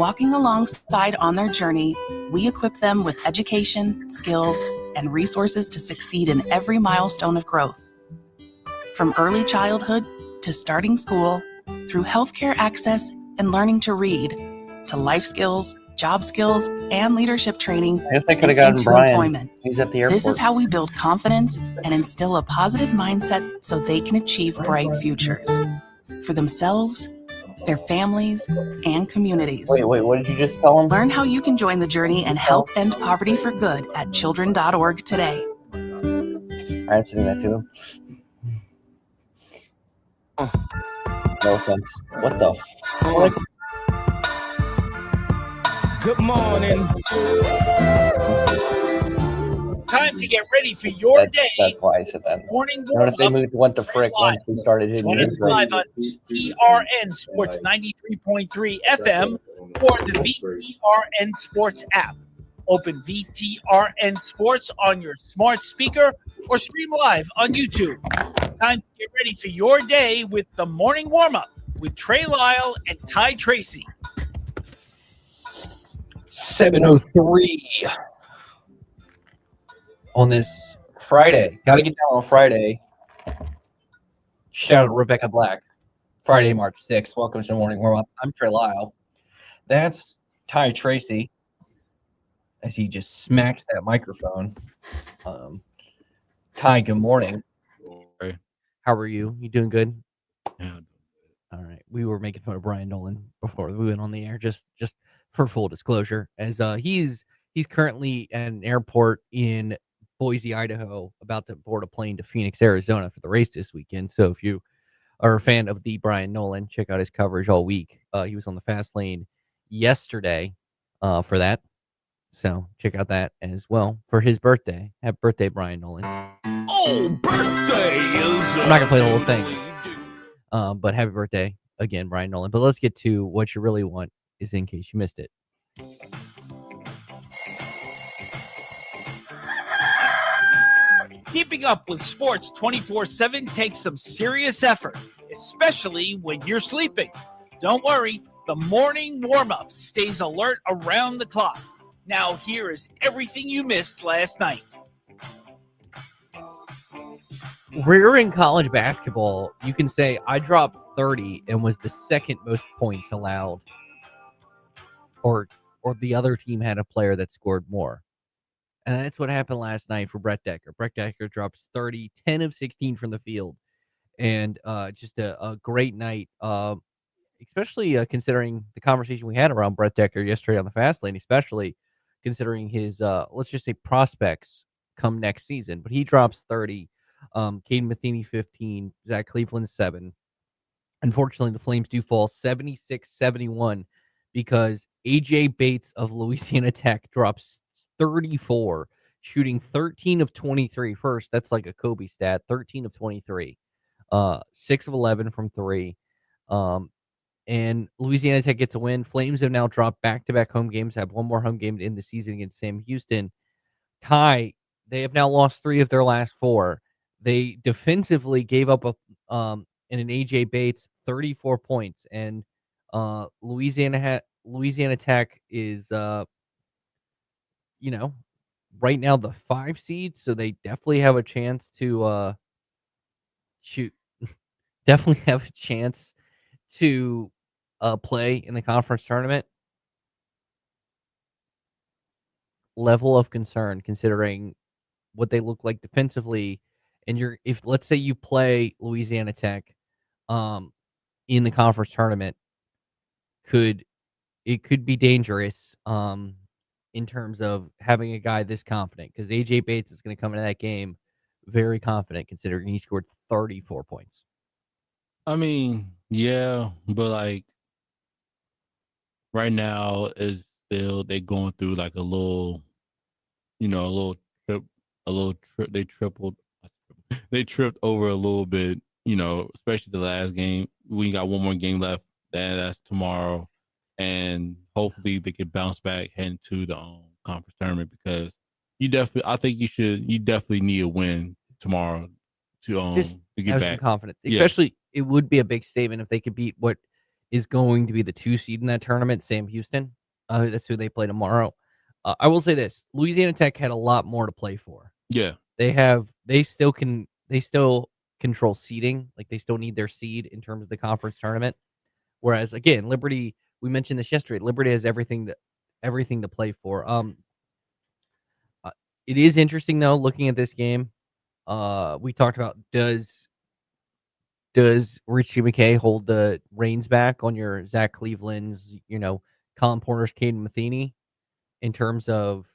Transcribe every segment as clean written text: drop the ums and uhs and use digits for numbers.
Walking alongside on their journey, we equip them with education, skills, and resources to succeed in every milestone of growth. From early childhood to starting school, through healthcare access and learning to read, to life skills, job skills, and leadership training, I guess they could have gotten into Brian. employment. He's at the airport. This is how we build confidence and instill a positive mindset so they can achieve bright futures for themselves, their families, and communities. Wait, what did you just tell him? Learn how you can join the journey and help end poverty for good at children.org today. I'm sending that to him. No offense. What the fuck? Good morning. Time to get ready for your day. That's why I said that. Morning Notice they warm-up. moved went to frick once we started hitting Join us live on TRN Sports 93.3 FM or the VTRN Sports app. Open VTRN Sports on your smart speaker or stream live on YouTube. Time to get ready for your day with the morning warm-up with Trey Lyle and Ty Tracy. 7:03 on this Friday. Got to get down on Friday. Shout out to Rebecca Black. Friday, March 6th. Welcome to the morning warm-up. I'm Trey Lyle. That's Ty Tracy as he just smacks that microphone. Ty, good morning. Hey. How are you? You doing good? Yeah. All right. We were making fun of Brian Nolan before we went on the air, just for full disclosure, as he's currently at an airport in Boise, Idaho, about to board a plane to Phoenix, Arizona for the race this weekend. So if you are a fan of the Brian Nolan, check out his coverage all week. He was on the fast lane yesterday for that. So check out that as well for his birthday. Happy birthday, Brian Nolan. Oh, birthday is... I'm not going to play the whole thing. But happy birthday again, Brian Nolan. But let's get to what you really want, is in case you missed it. Keeping up with sports 24/7 takes some serious effort, especially when you're sleeping. Don't worry, the morning warm-up stays alert around the clock. Now here is everything you missed last night. We're in college basketball. You can say I dropped 30 and was the second most points allowed, or the other team had a player that scored more. And that's what happened last night for Brett Decker. Brett Decker drops 30, 10 of 16 from the field, and just a great night, especially considering the conversation we had around Brett Decker yesterday on the fast lane, especially considering his, let's just say, prospects come next season. But he drops 30. Caden Matheny 15, Zach Cleveland 7. Unfortunately, the Flames do fall 76-71 because AJ Bates of Louisiana Tech drops 34, shooting 13 of 23. First, that's like a Kobe stat, 13 of 23. 6 of 11 from 3. And Louisiana Tech gets a win. Flames have now dropped back-to-back home games, have one more home game in the season against Sam Houston. Ty, they have now lost 3 of their last 4. They defensively gave up in an AJ Bates 34 points, and Louisiana Tech is right now the 5 seed, so they definitely have a chance to definitely have a chance to play in the conference tournament. Level of concern considering what they look like defensively. And if let's say you play Louisiana Tech in the conference tournament, could be dangerous in terms of having a guy this confident, because AJ Bates is going to come into that game very confident considering he scored 34 points. I mean, yeah, but like right now is still they going through like a little trip. They tripped over a little bit, especially the last game. We got one more game left. That's tomorrow, and hopefully they can bounce back heading to the conference tournament, because you definitely need a win tomorrow to get have back. some confidence. Especially, it would be a big statement if they could beat what is going to be the 2 seed in that tournament, Sam Houston. That's who they play tomorrow. I will say this: Louisiana Tech had a lot more to play for. Yeah. They still control seeding. Like, they still need their seed in terms of the conference tournament. Whereas, again, Liberty, we mentioned this yesterday. Liberty has everything to play for. It is interesting though, looking at this game. We talked about, does Richie McKay hold the reins back on your Zach Cleveland's, Colin Porter's, Caden Matheny, in terms of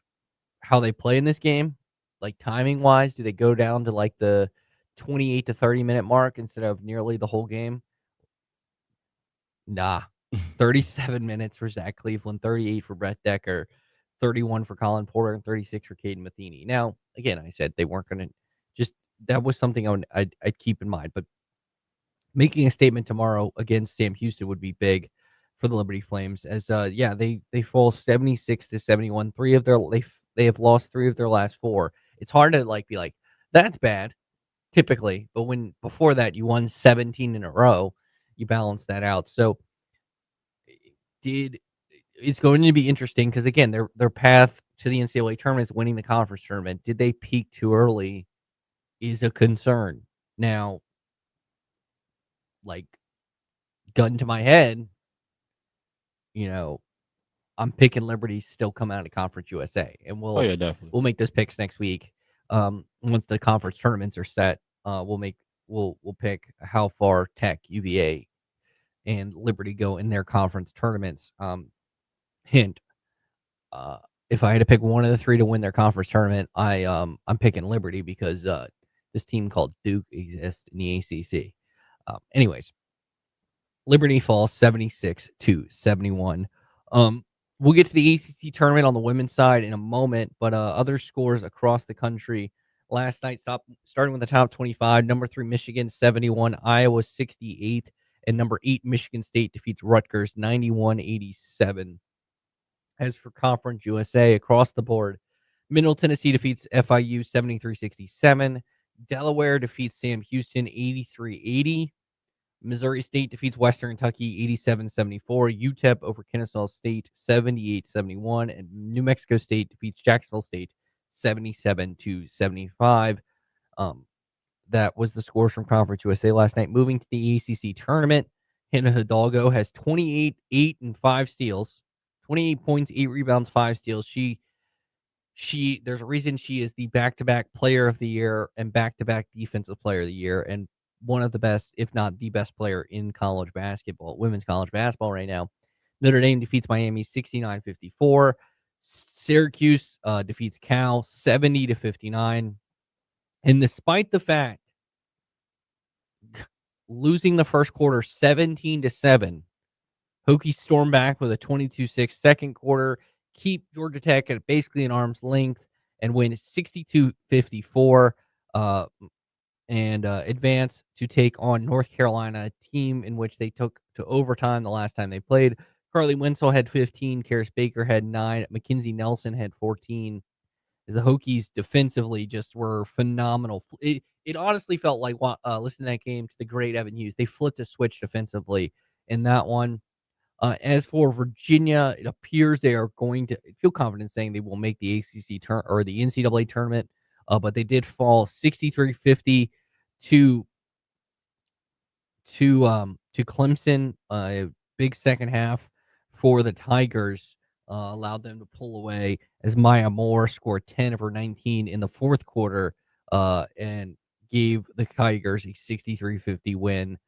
how they play in this game? Like, timing wise, do they go down to like the 28 to 30 minute mark instead of nearly the whole game? Nah. 37 minutes for Zach Cleveland, 38 for Brett Decker, 31 for Colin Porter, and 36 for Caden Matheny. Now, again, I said they weren't going to just, that was something I'd keep in mind. But making a statement tomorrow against Sam Houston would be big for the Liberty Flames, as they fall 76 to 71. They have lost 3 of their last 4. It's hard to be like, that's bad typically, but when before that you won 17 in a row, you balance that out. So it's going to be interesting, because again, their path to the NCAA tournament is winning the conference tournament. Did they peak too early is a concern. Now, like, gun to my head, I'm picking Liberty still come out of Conference USA, and Oh yeah, definitely. we'll make those picks next week. Once the conference tournaments are set, we'll pick how far Tech, UVA, and Liberty go in their conference tournaments. Hint: if I had to pick one of the 3 to win their conference tournament, I'm picking Liberty, because this team called Duke exists in the ACC. Anyways, Liberty falls 76 to 71. We'll get to the ACC tournament on the women's side in a moment, but other scores across the country last night, starting with the top 25. Number 3 Michigan 71, Iowa 68, and number 8 Michigan State defeats Rutgers 91-87. As for Conference USA across the board, Middle Tennessee defeats FIU 73-67. Delaware defeats Sam Houston 83-80. Missouri State defeats Western Kentucky 87-74. UTEP over Kennesaw State 78-71. And New Mexico State defeats Jacksonville State 77-75. That was the scores from Conference USA last night. Moving to the ACC tournament, Hannah Hidalgo has 28, 8, and 5 steals. 28 points, 8 rebounds, 5 steals. She there's a reason she is the back-to-back player of the year and back-to-back defensive player of the year, and one of the best, if not the best player in college basketball, women's college basketball right now. Notre Dame defeats Miami 69-54. Syracuse defeats Cal 70-59. And despite the fact losing the first quarter 17-7, Hokies storm back with a 22-6 second quarter, keep Georgia Tech at basically an arm's length, and win 62-54, and advance to take on North Carolina, a team in which they took to overtime the last time they played. Carly Winslow had 15, Karis Baker had 9, Mackenzie Nelson had 14. As the Hokies defensively just were phenomenal. It honestly felt like, listening to that game, to the great Evan Hughes. They flipped a switch defensively in that one. As for Virginia, it appears they are going to feel confident saying they will make the ACC or the NCAA tournament, but they did fall 63-50 to Clemson. A big second half for the Tigers allowed them to pull away, as Maya Moore scored 10 of her 19 in the fourth quarter and gave the Tigers a 63-50 win,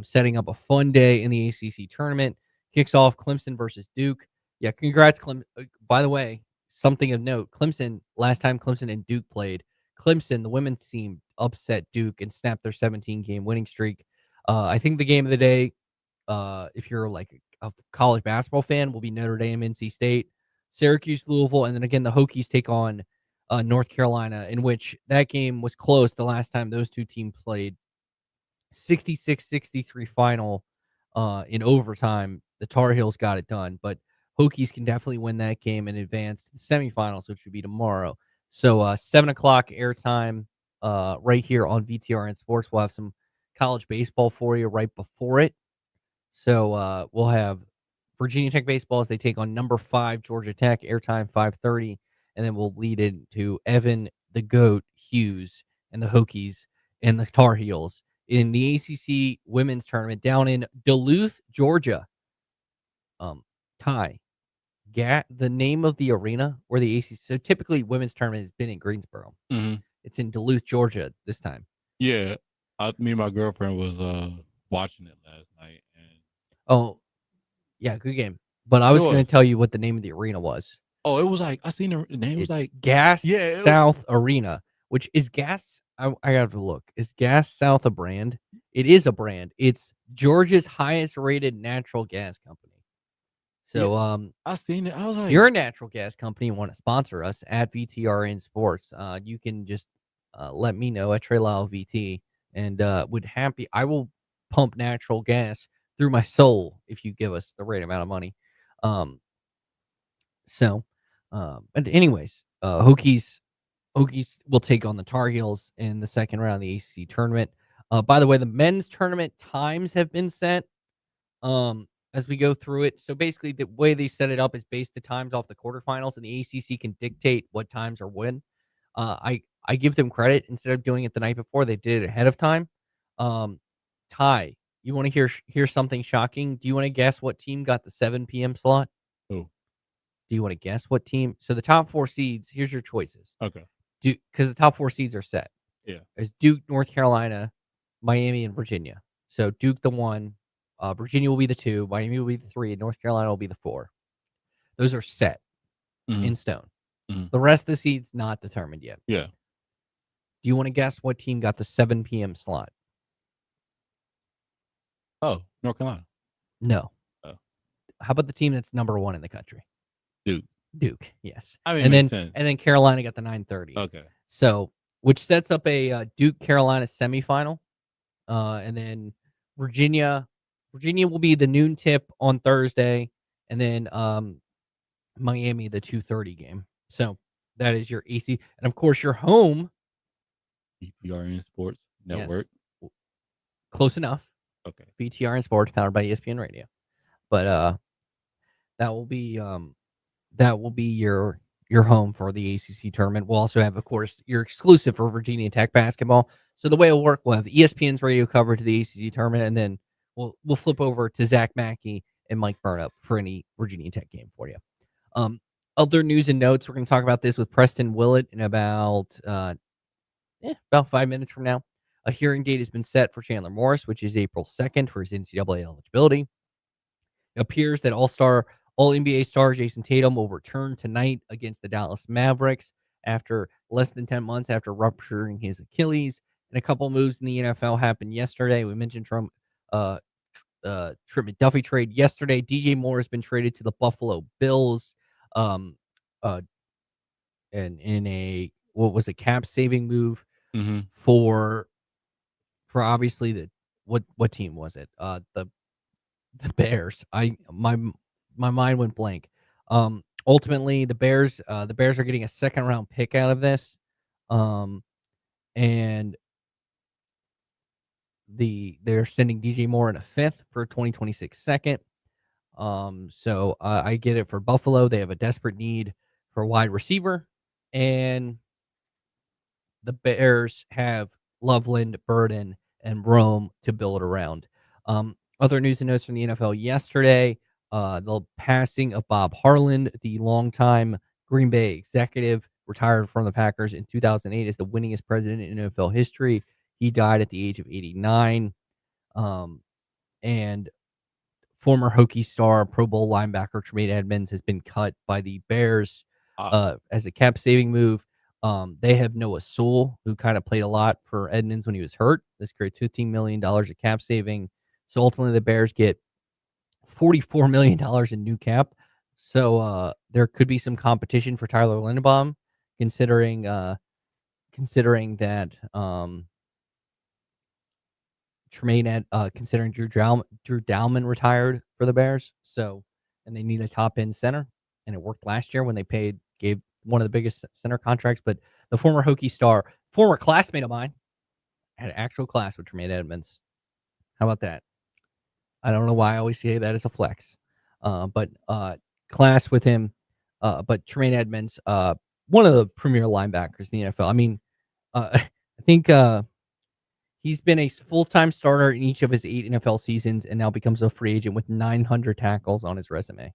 setting up a fun day in the ACC tournament. Kicks off Clemson versus Duke. Yeah, congrats, Clemson. By the way, something of note, Clemson, last time Clemson and Duke played, Clemson, the women's team, upset Duke and snapped their 17-game winning streak. I think the game of the day, if you're like a college basketball fan, will be Notre Dame, NC State, Syracuse, Louisville, and then again, the Hokies take on North Carolina, in which that game was close the last time those two teams played. 66-63 final in overtime. The Tar Heels got it done, but Hokies can definitely win that game and advance to the semifinals, which would be tomorrow. So 7 o'clock airtime right here on VTRN Sports. We'll have some college baseball for you right before it. So we'll have Virginia Tech baseball as they take on number 5 Georgia Tech. Airtime 5:30, and then we'll lead into Evan the Goat Hughes and the Hokies and the Tar Heels in the ACC women's tournament down in Duluth, Georgia. Ty, the name of the arena where the ACC. So typically, women's tournament has been in Greensboro. Mm-hmm. It's in Duluth, Georgia this time. Yeah, me and my girlfriend was watching it last night, and Oh, yeah, good game. But I was going to tell you what the name of the arena was. Oh, it was like I seen the name. It was like Gas South Arena, which is Gas. I have to look. Is Gas South a brand? It is a brand. It's Georgia's highest rated natural gas company. So I seen it. I was like, you're a natural gas company and want to sponsor us at VTRN Sports. You can just let me know at Trey Lyle VT, and I will pump natural gas through my soul if you give us the right amount of money. But anyways, Hokies will take on the Tar Heels in the second round of the ACC tournament. By the way, the men's tournament times have been set as we go through it. So basically, the way they set it up is based the times off the quarterfinals, and the ACC can dictate what times are when. I give them credit. Instead of doing it the night before, they did it ahead of time. Ty, you want to hear something shocking? Do you want to guess what team got the 7 p.m. slot? Who? Do you want to guess what team? So the top 4 seeds, here's your choices. Okay. Because the top 4 seeds are set. Yeah. There's Duke, North Carolina, Miami, and Virginia. So Duke the 1, Virginia will be the 2, Miami will be the 3, and North Carolina will be the 4. Those are set in stone. Mm-hmm. The rest of the seeds not determined yet. Yeah. Do you want to guess what team got the 7 p.m. slot? Oh, North Carolina. No. Oh. How about the team that's number 1 in the country? Duke, yes. I mean, and makes sense. And then Carolina got the 9:30. Okay. So, which sets up a Duke Carolina semifinal, and then Virginia will be the noon tip on Thursday, and then Miami the 2:30 game. So that is your AC, and of course your home. VTRN Sports Network. Yes. Close enough. Okay. VTRN Sports powered by ESPN Radio, but that will be your home for the ACC tournament. We'll also have, of course, your exclusive for Virginia Tech basketball. So the way it'll work, we'll have ESPN's radio coverage of the ACC tournament, and then we'll flip over to Zach Mackey and Mike Burnup for any Virginia Tech game for you. Other news and notes, we're going to talk about this with Preston Willett in about 5 minutes from now. A hearing date has been set for Chandler Morris, which is April 2nd for his NCAA eligibility. It appears that All-NBA star Jason Tatum will return tonight against the Dallas Mavericks after less than 10 months after rupturing his Achilles. And a couple moves in the NFL happened yesterday. We mentioned Trent McDuffie trade yesterday. DJ Moore has been traded to the Buffalo Bills, and in a cap saving move for obviously what team was it? The Bears. My mind went blank. Ultimately, the Bears are getting a second round pick out of this, and they're sending DJ Moore in a 5th for 2026 second. So I get it for Buffalo. They have a desperate need for a wide receiver, and the Bears have Loveland, Burden, and Rome to build around. Other news and notes from the NFL yesterday. The passing of Bob Harland, the longtime Green Bay executive, retired from the Packers in 2008 as the winningest president in NFL history. He died at the age of 89. And former Hokie star, Pro Bowl linebacker Tremaine Edmonds has been cut by the Bears as a cap saving move. They have Noah Sewell, who kind of played a lot for Edmonds when he was hurt. This creates $15 million of cap saving. So ultimately, the Bears get $44 million in new cap. So there could be some competition for Tyler Linderbaum, considering that considering Drew Dalman retired for the Bears. So, and they need a top end center, and it worked last year when they gave one of the biggest center contracts. But the former Hokie star, former classmate of mine, had an actual class with Tremaine Edmonds. How about that? I don't know why I always say that as a flex. But class with him. But Tremaine Edmonds, one of the premier linebackers in the NFL. I mean, I think he's been a full-time starter in each of his 8 NFL seasons and now becomes a free agent with 900 tackles on his resume.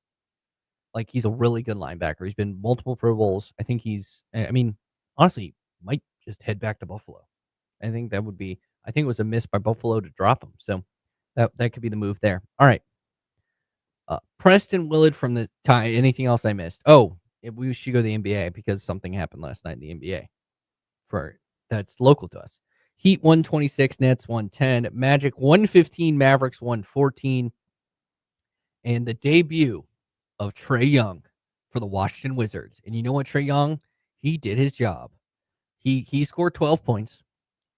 Like, he's a really good linebacker. He's been multiple Pro Bowls. I think honestly, might just head back to Buffalo. I think it was a miss by Buffalo to drop him. So that could be the move there. All right. Preston Willard from the tie. Anything else I missed? Oh, we should go to the NBA because something happened last night in the NBA that's local to us. Heat 126, Nets 110, Magic 115, Mavericks 114, and the debut of Trey Young for the Washington Wizards. And you know what, Trey Young? He did his job. He scored 12 points.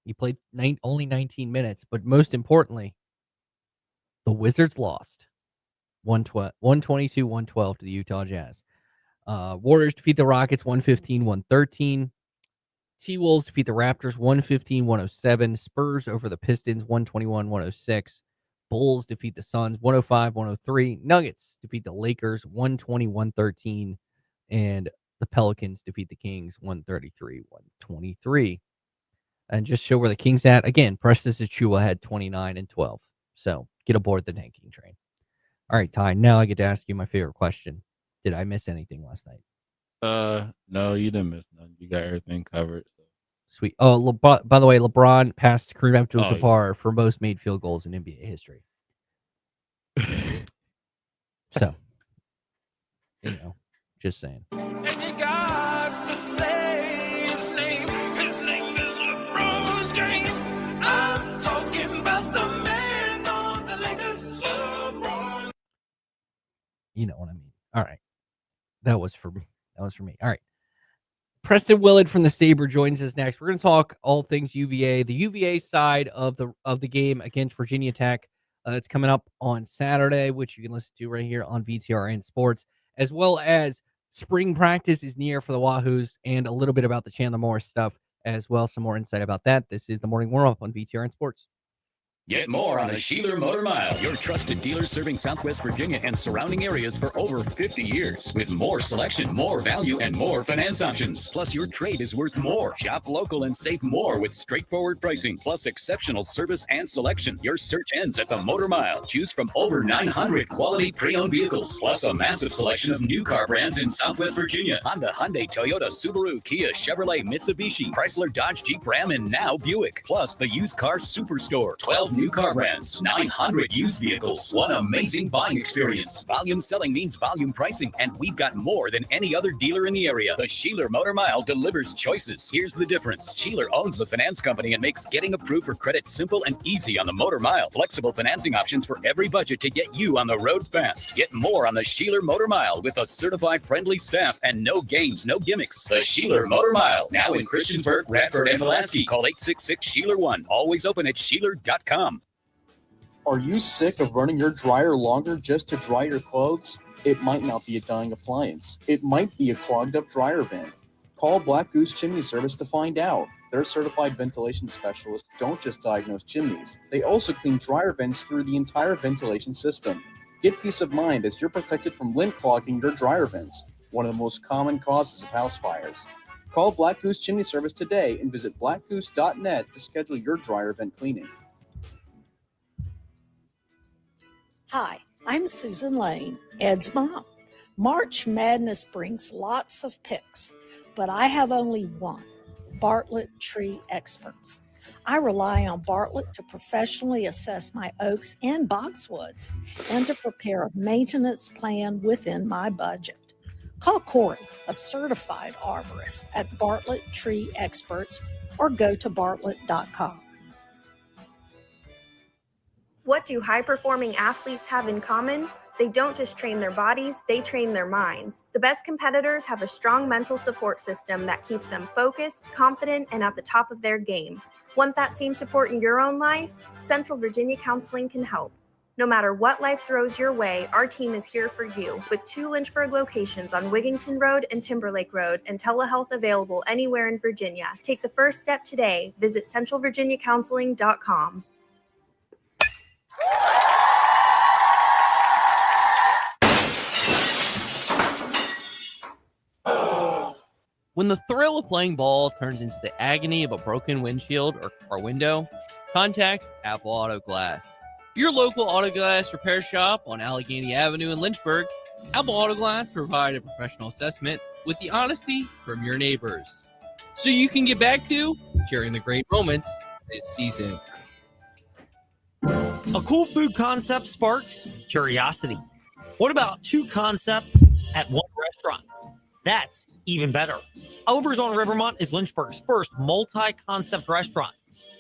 He played only 19 minutes, but most importantly, the Wizards lost 122-112 to the Utah Jazz. Warriors defeat the Rockets 115-113. T-Wolves defeat the Raptors 115-107. Spurs over the Pistons 121-106. Bulls defeat the Suns 105-103. Nuggets defeat the Lakers 120-113. And the Pelicans defeat the Kings 133-123. And just show where the Kings at. Again, Preston Achua had 29 and 12. So get aboard the tanking train. All right, Ty, now I get to ask you my favorite question. Did I miss anything last night? No, you didn't miss none. You got everything covered. So. Sweet. Oh, by the way, LeBron passed Kareem Abdul-Jabbar for most made field goals in NBA history. So, just saying. And you got to say his name. His name is LeBron James. I'm talking about the man on the Lakers, LeBron. You know what I mean. All right. That was for me. All right. Preston Willard from the Sabre joins us next. We're going to talk all things UVA, the UVA side of the game against Virginia Tech. It's coming up on Saturday, which you can listen to right here on VTRN Sports, as well as spring practice is near for the Wahoos and a little bit about the Chandler Morris stuff as well. Some more insight about that. This is the Morning Warm-Up on VTRN Sports. Get more on the Sheeler Motor Mile, your trusted dealer serving Southwest Virginia and surrounding areas for over 50 years. With more selection, more value, and more finance options. Plus, your trade is worth more. Shop local and save more with straightforward pricing, plus exceptional service and selection. Your search ends at the Motor Mile. Choose from over 900 quality pre-owned vehicles, plus a massive selection of new car brands in Southwest Virginia. Honda, Hyundai, Toyota, Subaru, Kia, Chevrolet, Mitsubishi, Chrysler, Dodge, Jeep, Ram, and now Buick. Plus, the used car superstore. 12 new car brands, 900 used vehicles, one amazing buying experience. Volume selling means volume pricing, and we've got more than any other dealer in the area. The Sheeler Motor Mile delivers choices. Here's the difference. Sheeler owns the finance company and makes getting approved for credit simple and easy on the Motor Mile. Flexible financing options for every budget to get you on the road fast. Get more on the Sheeler Motor Mile with a certified friendly staff and no games, no gimmicks. The Sheeler Motor Mile, now in Christiansburg, Radford, and Pulaski. Call 866-SHEELER1. Always open at Sheeler.com. Are you sick of running your dryer longer just to dry your clothes? It might not be a dying appliance. It might be a clogged up dryer vent. Call Black Goose Chimney Service to find out. Their certified ventilation specialists don't just diagnose chimneys. They also clean dryer vents through the entire ventilation system. Get peace of mind as you're protected from lint clogging your dryer vents, one of the most common causes of house fires. Call Black Goose Chimney Service today and visit blackgoose.net to schedule your dryer vent cleaning. Hi, I'm Susan Lane, Ed's mom. March Madness brings lots of picks, but I have only one, Bartlett Tree Experts. I rely on Bartlett to professionally assess my oaks and boxwoods and to prepare a maintenance plan within my budget. Call Corey, a certified arborist at Bartlett Tree Experts, or go to bartlett.com. What do high-performing athletes have in common? They don't just train their bodies, they train their minds. The best competitors have a strong mental support system that keeps them focused, confident, and at the top of their game. Want that same support in your own life? Central Virginia Counseling can help. No matter what life throws your way, our team is here for you with 2 Lynchburg locations on Wigington Road and Timberlake Road and telehealth available anywhere in Virginia. Take the first step today. Visit centralvirginiacounseling.com. When the thrill of playing ball turns into the agony of a broken windshield or car window, contact Apple Auto Glass. Your local auto glass repair shop on Allegheny Avenue in Lynchburg, Apple Auto Glass provide a professional assessment with the honesty from your neighbors, so you can get back to sharing the great moments this season. A cool food concept sparks curiosity. What about two concepts at one restaurant? That's even better. Oliver's on Rivermont is Lynchburg's first multi-concept restaurant.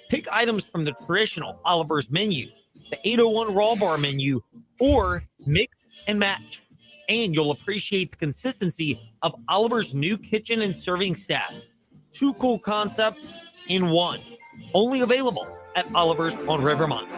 Pick items from the traditional Oliver's menu, the 801 Raw Bar menu, or mix and match. And you'll appreciate the consistency of Oliver's new kitchen and serving staff. Two cool concepts in one. Only available at Oliver's on Rivermont.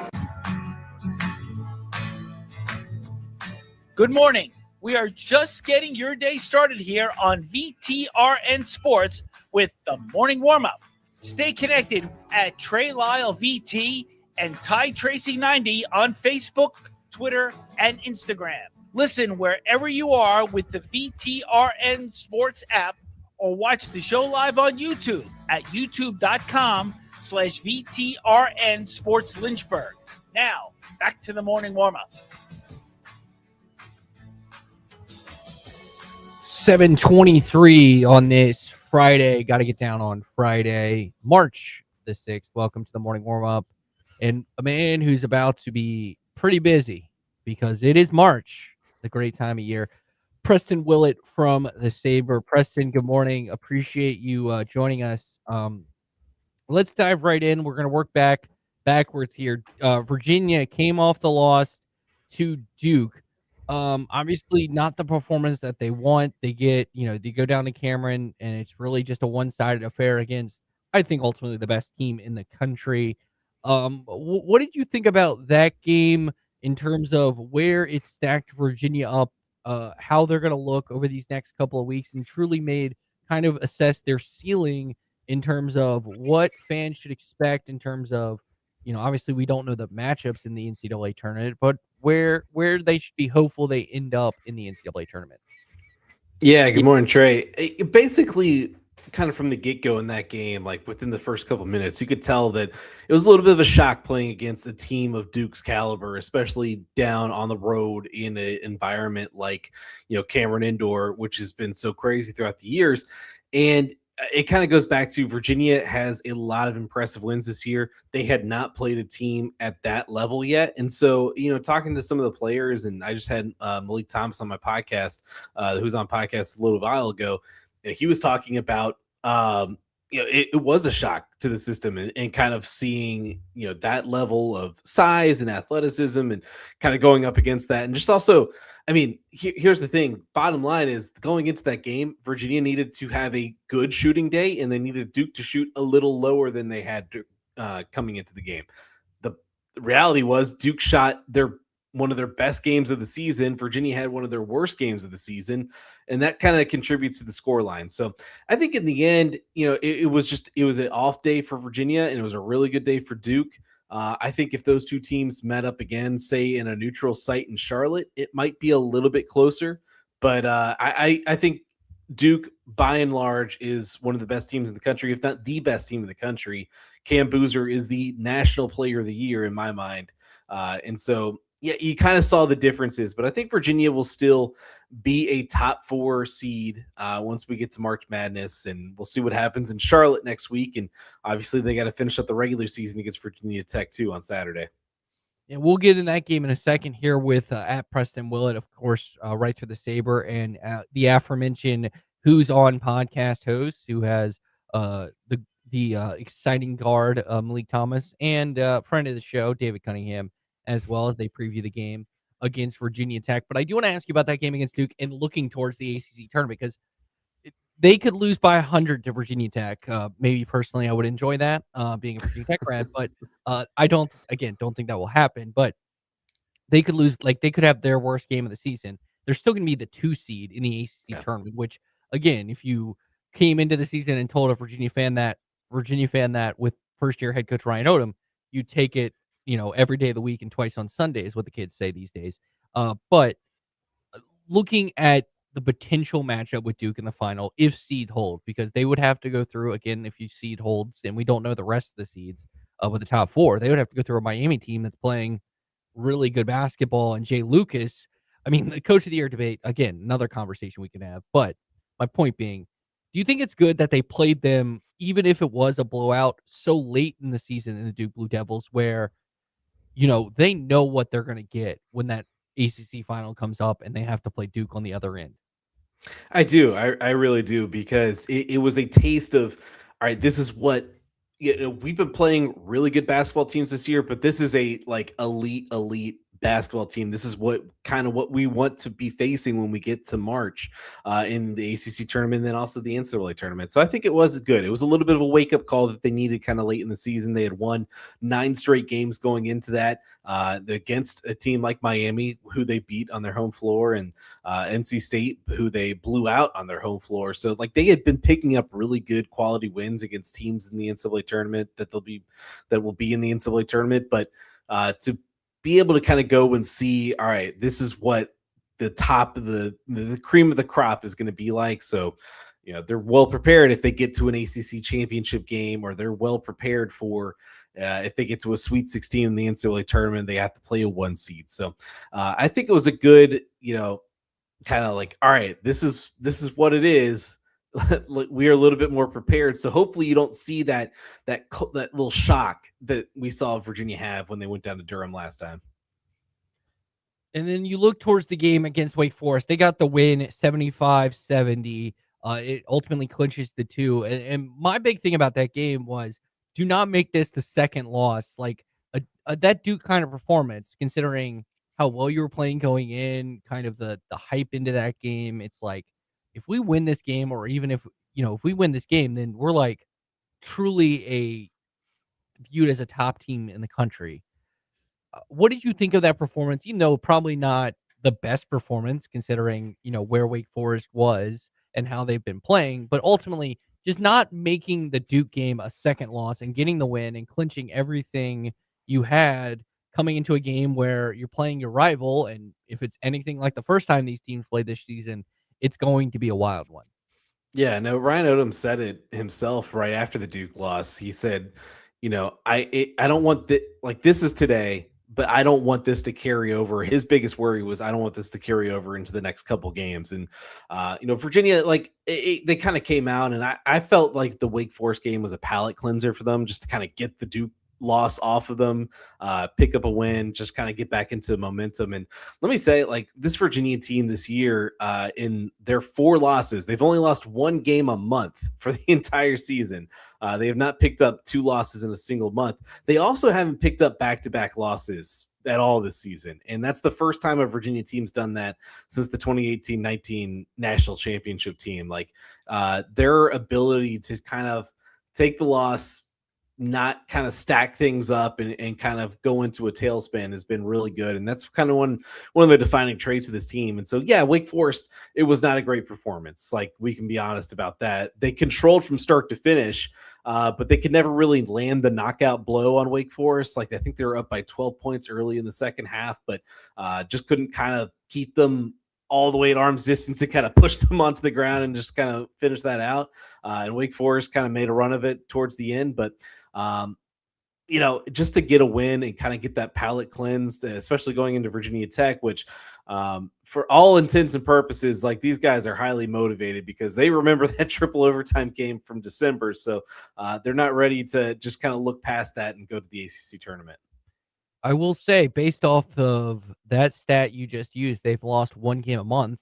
Good morning. We are just getting your day started here on VTRN Sports with the morning warm-up. Stay connected at Trey Lyle VT and Ty Tracy 90 on Facebook, Twitter, and Instagram. Listen wherever you are with the VTRN Sports app or watch the show live on YouTube at youtube.com/VTRN Sports Lynchburg. Now, back to the morning warm-up. 7:23 on this Friday. Got to get down on Friday, March the 6th. Welcome to the morning warm-up. And a man who's about to be pretty busy because it is March, the great time of year. Preston Willett from the Sabre. Preston, good morning. Appreciate you joining us. Let's dive right in. We're going to work backwards here. Virginia came off the loss to Duke. Obviously not the performance that they want. They go down to Cameron and it's really just a one-sided affair against, I think, ultimately the best team in the country. What did you think about that game in terms of where it stacked Virginia up, how they're going to look over these next couple of weeks, and truly made kind of assess their ceiling in terms of what fans should expect in terms of, obviously we don't know the matchups in the NCAA tournament, but where they should be hopeful they end up in the NCAA tournament. Yeah, good morning, Trey. Basically, kind of from the get-go in that game, like within the first couple minutes, you could tell that it was a little bit of a shock playing against a team of Duke's caliber, especially down on the road in an environment like, Cameron Indoor, which has been so crazy throughout the years. And it kind of goes back to Virginia has a lot of impressive wins this year. They had not played a team at that level yet. And so, talking to some of the players, and I just had Malik Thomas on my podcast, who was on podcast a little while ago, and he was talking about, it was a shock to the system and kind of seeing, that level of size and athleticism and kind of going up against that. And just also, here's the thing. Bottom line is, going into that game, Virginia needed to have a good shooting day, and they needed Duke to shoot a little lower than they had coming into the game. The reality was Duke shot one of their best games of the season. Virginia had one of their worst games of the season, and that kind of contributes to the score line. So I think in the end, it was an off day for Virginia, and it was a really good day for Duke. I think if those two teams met up again, say in a neutral site in Charlotte, it might be a little bit closer. But I think Duke, by and large, is one of the best teams in the country, if not the best team in the country. Cam Boozer is the national player of the year in my mind. And so, yeah, you kind of saw the differences. But I think Virginia will still be a top 4 seed once we get to March Madness, and we'll see what happens in Charlotte next week. And obviously they got to finish up the regular season against Virginia Tech too on Saturday. Yeah, we'll get in that game in a second here with at Preston Willett, of course, right for the Sabre, and the aforementioned Who's On podcast host, who has the exciting guard Malik Thomas, and friend of the show David Cunningham, as well, as they preview the game against Virginia Tech. But I do want to ask you about that game against Duke and looking towards the ACC tournament, because they could lose by 100 to Virginia Tech. Maybe personally, I would enjoy that, being a Virginia Tech grad, but I don't think that will happen. But they could lose, they could have their worst game of the season. They're still going to be the 2 seed in the ACC tournament, which, again, if you came into the season and told a Virginia fan that with first-year head coach Ryan Odom, you take it, every day of the week and twice on Sunday is what the kids say these days. But looking at the potential matchup with Duke in the final if seeds hold, because they would have to go through again if you seed holds, and we don't know the rest of the seeds with the top four. They would have to go through a Miami team that's playing really good basketball, and Jay Lucas. I mean, the coach of the year debate again, another conversation we can have. But my point being, do you think it's good that they played them, even if it was a blowout, so late in the season in the Duke Blue Devils, where they know what they're going to get when that ACC final comes up and they have to play Duke on the other end? I do. I really do, because it was a taste of, all right, this is what we've been playing really good basketball teams this year, but this is a like elite basketball team. This is what we want to be facing when we get to March in the ACC tournament, and then also the NCAA tournament. So I think it was good. It was a little bit of a wake up call that they needed kind of late in the season. They had won 9 straight games going into that against a team like Miami, who they beat on their home floor, and NC State, who they blew out on their home floor. So like they had been picking up really good quality wins against teams in the NCAA tournament that will be in the NCAA tournament. But to be able to kind of go and see, all right, this is what the top of the cream of the crop is going to be like. So, they're well prepared if they get to an ACC championship game, or they're well prepared for if they get to a Sweet 16 in the NCAA tournament, they have to play a 1 seed. So I think it was a good, kind of like, all right, this is what it is. We are a little bit more prepared. So hopefully you don't see that little shock that we saw Virginia have when they went down to Durham last time. And then you look towards the game against Wake Forest. They got the win 75-70. It ultimately clinches the 2. And my big thing about that game was, do not make this the second loss. Like that Duke kind of performance, considering how well you were playing going in, kind of the hype into that game. It's like, if we win this game, or even if we win this game, then we're like truly viewed as a top team in the country. What did you think of that performance? Probably not the best performance considering, where Wake Forest was and how they've been playing, but ultimately just not making the Duke game a second loss and getting the win and clinching everything you had coming into a game where you're playing your rival. And if it's anything like the first time these teams played this season, it's going to be a wild one. Yeah, no, Ryan Odom said it himself right after the Duke loss. He said, I don't want that, like, this is today, but I don't want this to carry over. His biggest worry was, I don't want this to carry over into the next couple games. And, Virginia, like, they kind of came out, and I felt like the Wake Forest game was a palate cleanser for them, just to kind of get the Duke loss off of them, pick up a win, just kind of get back into momentum. And let me say, like, this Virginia team this year, in their 4 losses, they've only lost 1 game a month for the entire season. They have not picked up 2 losses in a single month. They also haven't picked up back-to-back losses at all this season. And that's the first time a Virginia team's done that since the 2018-19 national championship team. Like, their ability to kind of take the loss, not kind of stack things up and kind of go into a tailspin has been really good. And that's kind of one of the defining traits of this team. And so, yeah, Wake Forest, it was not a great performance. Like, we can be honest about that. They controlled from start to finish, but they could never really land the knockout blow on Wake Forest. Like, I think they were up by 12 points early in the second half, but just couldn't kind of keep them all the way at arm's distance and kind of push them onto the ground and just kind of finish that out. And Wake Forest kind of made a run of it towards the end, but just to get a win and kind of get that palate cleansed, especially going into Virginia Tech, which for all intents and purposes, like, these guys are highly motivated because they remember that triple overtime game from December. So they're not ready to just kind of look past that and go to the ACC tournament. I will say, based off of that stat you just used, they've lost 1 game a month.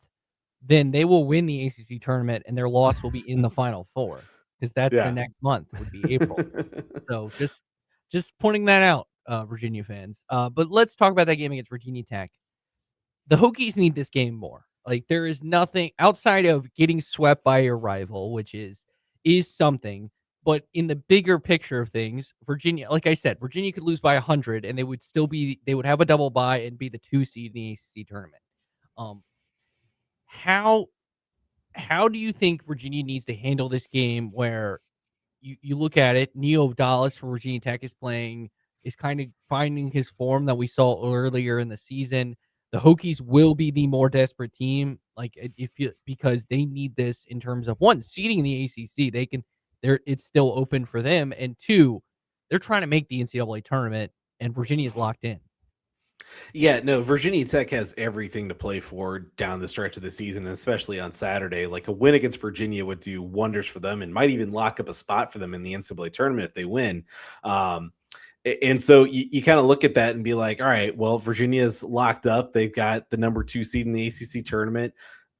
Then they will win the ACC tournament, and their loss will be in the Final Four, because that's the next month, would be April. So just pointing that out, Virginia fans. But let's talk about that game against Virginia Tech. The Hokies need this game more. Like, there is nothing outside of getting swept by your rival, which is something. But in the bigger picture of things, Virginia, like I said, Virginia could lose by 100, and they would have a double bye and be the 2 seed in the ACC tournament. How do you think Virginia needs to handle this game, where you look at it, Neo Dallas for Virginia Tech is kind of finding his form that we saw earlier in the season. The Hokies will be the more desperate team. Like if you because they need this in terms of one seeding in the ACC, it's still open for them, and two, they're trying to make the NCAA tournament, and Virginia's locked in. Yeah, no, Virginia Tech has everything to play for down the stretch of the season, and especially on Saturday. Like a win against Virginia would do wonders for them and might even lock up a spot for them in the NCAA tournament if they win. And so you kind of look at that and be like, all right, well, Virginia's locked up. They've got the number 2 seed in the ACC tournament.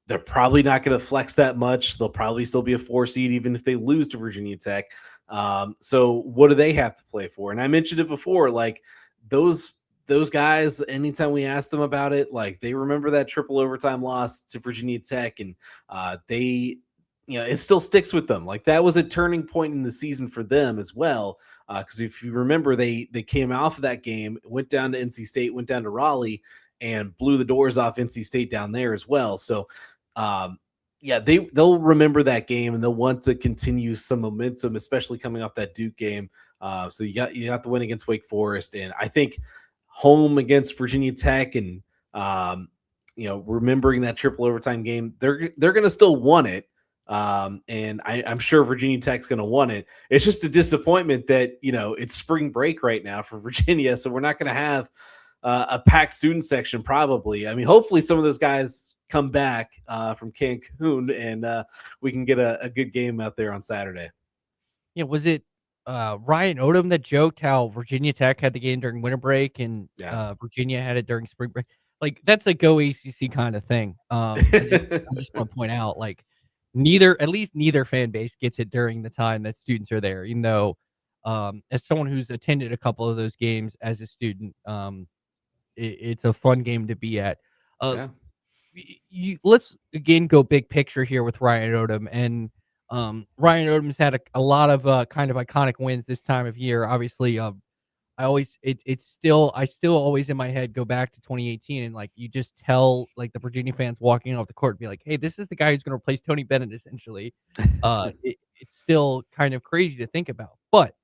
They're probably not going to flex that much. They'll probably still be a 4 seed, even if they lose to Virginia Tech. So what do they have to play for? And I mentioned it before, like those guys, anytime we ask them about it, like they remember that triple overtime loss to Virginia Tech, and it still sticks with them. Like that was a turning point in the season for them as well. Because if you remember, they came off of that game, went down to NC State, went down to Raleigh, and blew the doors off NC State down there as well. So, they'll remember that game, and they'll want to continue some momentum, especially coming off that Duke game. So you got the win against Wake Forest, and I think home against Virginia Tech, and remembering that triple overtime game, they're going to still want it. And I'm sure Virginia Tech's going to want it. It's just a disappointment that, it's spring break right now for Virginia. So we're not going to have a packed student section probably. I mean, hopefully some of those guys come back from Cancun, and we can get a good game out there on Saturday. Yeah. Was it Ryan Odom that joked how Virginia Tech had the game during winter break and Virginia had it during spring break? Like that's a go ACC kind of thing. I just want to point out, like, neither fan base gets it during the time that students are there, even though as someone who's attended a couple of those games as a student, it's a fun game to be at. Let's again go big picture here with Ryan Odom, and Ryan Odom's had a lot of kind of iconic wins this time of year. Obviously, I still always in my head go back to 2018, and like you just tell like the Virginia fans walking off the court be like, hey, this is the guy who's going to replace Tony Bennett essentially. It's still kind of crazy to think about, but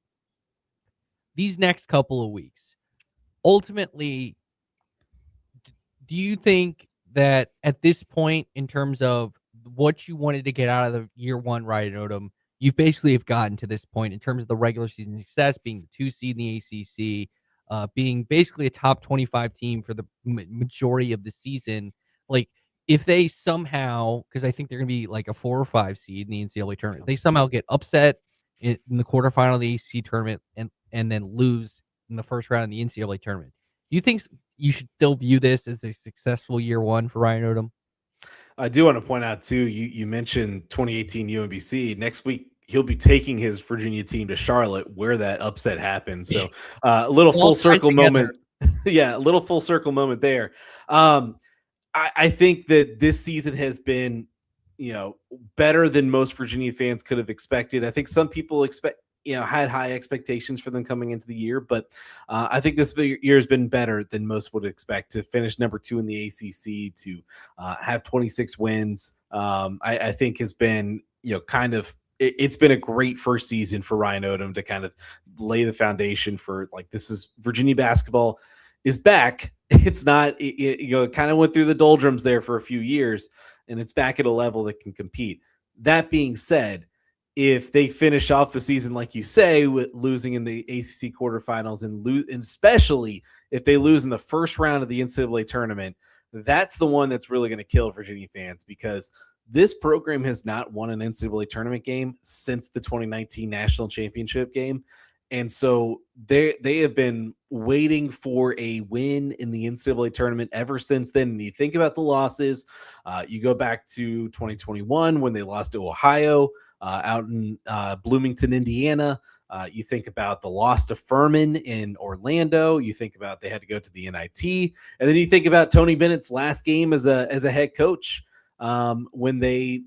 these next couple of weeks, ultimately, do you think that at this point, in terms of what you wanted to get out of the year one Ryan Odom, you basically have gotten to this point in terms of the regular season success, being the 2 seed in the ACC, being basically a top 25 team for the majority of the season. Like, if they somehow, because I think they're going to be like a 4 or 5 seed in the NCAA tournament, they somehow get upset in the quarterfinal of the ACC tournament and then lose in the first round of the NCAA tournament, do you think you should still view this as a successful year one for Ryan Odom? I do want to point out too, you mentioned 2018 UMBC. Next week, he'll be taking his Virginia team to Charlotte, where that upset happened. So a little full circle moment. Yeah, a little full circle moment there. I think that this season has been, better than most Virginia fans could have expected. I think some people had high expectations for them coming into the year, but I think this year has been better than most would expect. To finish number 2 in the ACC, to have 26 wins, I think has been, it's been a great first season for Ryan Odom to kind of lay the foundation for, like, this is Virginia basketball is back. It's not, it kind of went through the doldrums there for a few years, and it's back at a level that can compete. That being said, if they finish off the season, like you say, with losing in the ACC quarterfinals and especially if they lose in the first round of the NCAA tournament, that's the one that's really going to kill Virginia fans, because this program has not won an NCAA tournament game since the 2019 national championship game. And so they have been waiting for a win in the NCAA tournament ever since then. And you think about the losses, you go back to 2021 when they lost to Ohio, out in Bloomington, Indiana. You think about the loss to Furman in Orlando. You think about they had to go to the NIT, and then you think about Tony Bennett's last game as a head coach, when they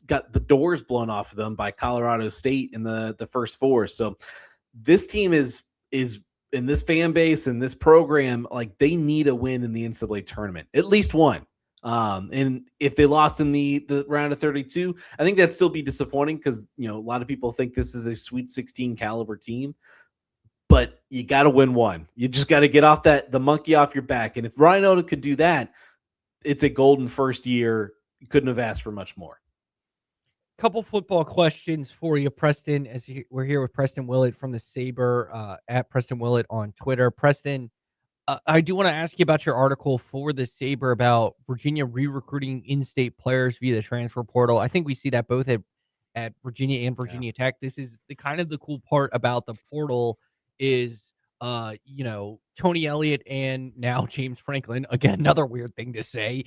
got the doors blown off of them by Colorado State in the first 4. So this team is in this fan base and this program, like, they need a win in the NCAA tournament, at least one. And if they lost in the round of 32, I think that'd still be disappointing, because, a lot of people think this is a Sweet 16 caliber team, but you got to win one. You just got to get off the monkey off your back. And if Ryan Odom could do that, it's a golden first year. You couldn't have asked for much more. Couple football questions for you, Preston, we're here with Preston Willett from the Saber, at Preston Willett on Twitter. Preston, I do want to ask you about your article for the Saber about Virginia re-recruiting in-state players via the transfer portal. I think we see that both at Virginia and Virginia Tech. This is the kind of the cool part about the portal is, Tony Elliott and now James Franklin, again, another weird thing to say,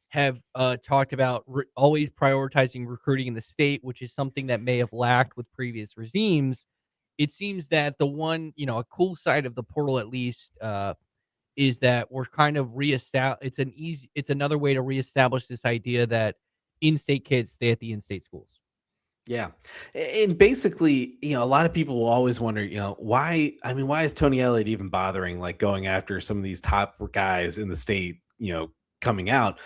have talked about always prioritizing recruiting in the state, which is something that may have lacked with previous regimes. It seems that the one, a cool side of the portal, at least, is that we're kind of it's another way to reestablish this idea that in-state kids stay at the in-state schools. Yeah. And basically, a lot of people will always wonder, why is Tony Elliott even bothering like going after some of these top guys in the state, coming out,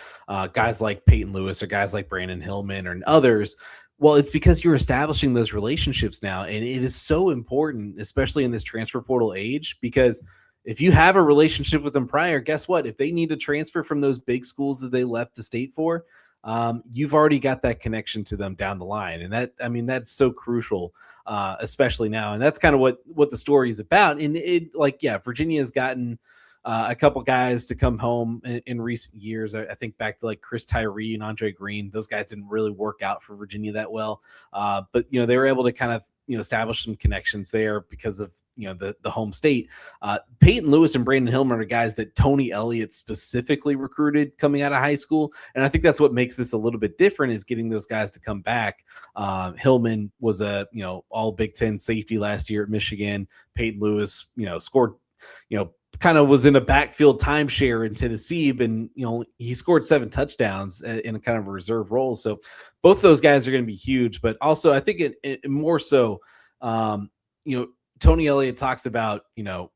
guys like Peyton Lewis or guys like Brandon Hillman and others. Well, it's because you're establishing those relationships now. And it is so important, especially in this transfer portal age, because if you have a relationship with them prior, guess what? If they need to transfer from those big schools that they left the state for, you've already got that connection to them down the line. And that's so crucial, especially now. And that's kind of what the story is about. And Virginia has gotten a couple guys to come home in recent years. I think back to like Chris Tyree and Andre Green. Those guys didn't really work out for Virginia that well. But they were able to kind of, establish some connections there because of, the home state. Peyton Lewis and Brandon Hillman are guys that Tony Elliott specifically recruited coming out of high school. And I think that's what makes this a little bit different, is getting those guys to come back. Hillman was a, all Big Ten safety last year at Michigan. Peyton Lewis, scored, kind of was in a backfield timeshare in Tennessee, and he scored 7 touchdowns in a kind of a reserve role. So both those guys are going to be huge. But also, I think it more so, Tony Elliott talks about,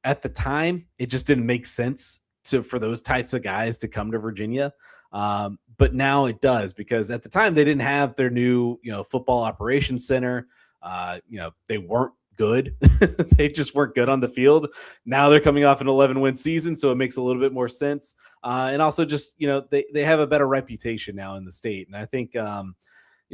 at the time it just didn't make sense for those types of guys to come to Virginia. But now it does, because at the time they didn't have their new, football operations center. They weren't good. They just weren't good on the field. Now they're coming off an 11-win season, so it makes a little bit more sense. And also just, they have a better reputation now in the state. And I think,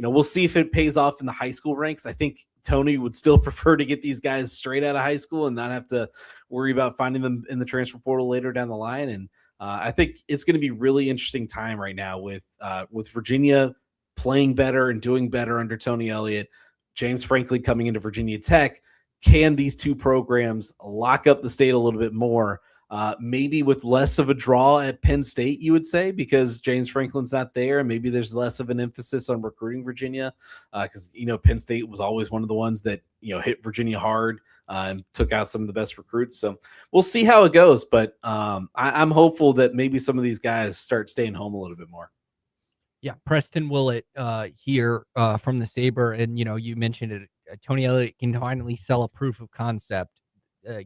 we'll see if it pays off in the high school ranks. I think Tony would still prefer to get these guys straight out of high school and not have to worry about finding them in the transfer portal later down the line. And I think it's going to be really interesting time right now with Virginia playing better and doing better under Tony Elliott, James Franklin coming into Virginia Tech. Can these two programs lock up the state a little bit more? Maybe with less of a draw at Penn State, you would say, because James Franklin's not there, and maybe there's less of an emphasis on recruiting Virginia, because Penn State was always one of the ones that hit Virginia hard and took out some of the best recruits. So we'll see how it goes, but I'm hopeful that maybe some of these guys start staying home a little bit more. Yeah, Preston Willett here from the Saber, and you mentioned it. Tony Elliott can finally sell a proof of concept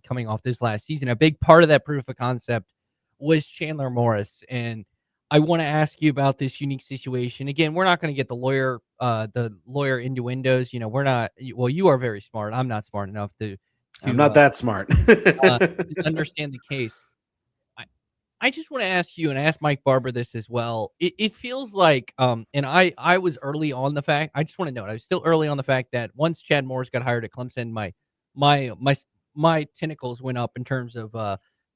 coming off this last season. A big part of that proof of concept was Chandler Morris, and I want to ask you about this unique situation. Again, we're not going to get the lawyer innuendos. We're not. Well, you are very smart. I'm not smart enough to I'm not that smart. to understand the case. I just want to ask you, and ask Mike Barber this as well. It feels like, and I was early on the fact. I just want to note, I was still early on the fact that once Chad Morris got hired at Clemson, my tentacles went up in terms of